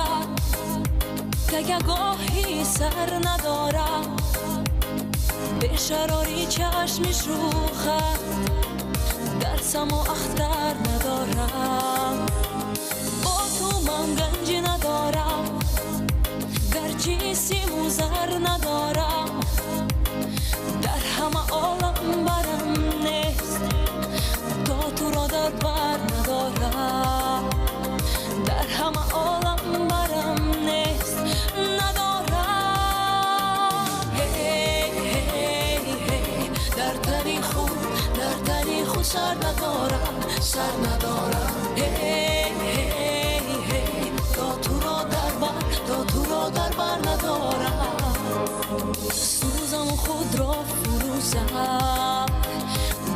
ندارم که گاهی سر ندارم به شراری چشمی شوخت درسم و اختر ندارم با تو من گنجی ندارم گرچه سیم و زر ندارم در همه عالم برم نیست تا تو را در بر ندارم در همه عالم برم نیست ندارم در تنی خود سر ندارم تا تو را در بر ندارم سوزم و خود را فروزم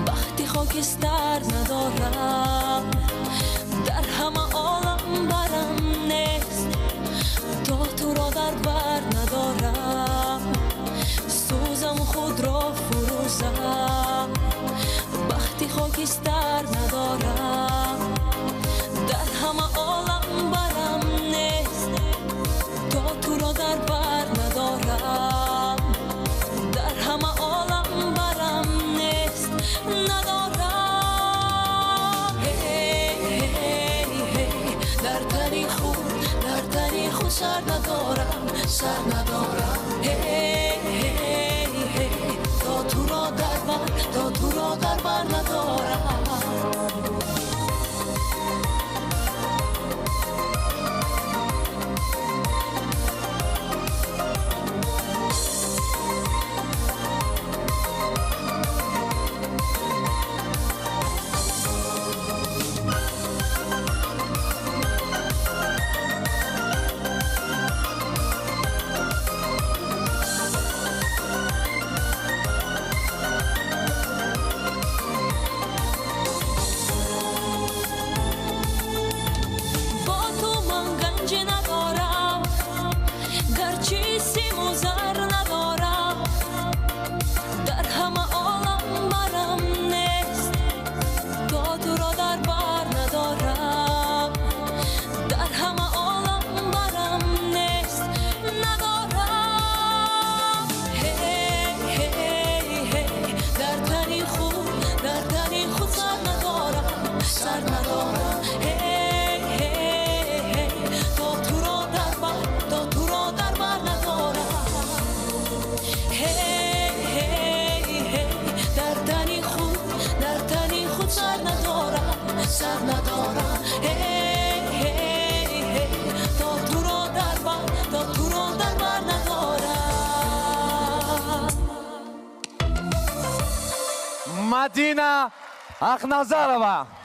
وقتی خاکستر ندارم در همه عالم برم نیست تا تو را در بر ندارم سوزم و خود را فروزم وقتی خاکستر ندارم در همه عالم برم نیست تا تو را در بر ندارم در همه عالم برم نیست ندارم در تنی خود سر ندارم تا تو را در بر ندارم سر ندارم تا تو را در بر ندارم مدینه اخنظرова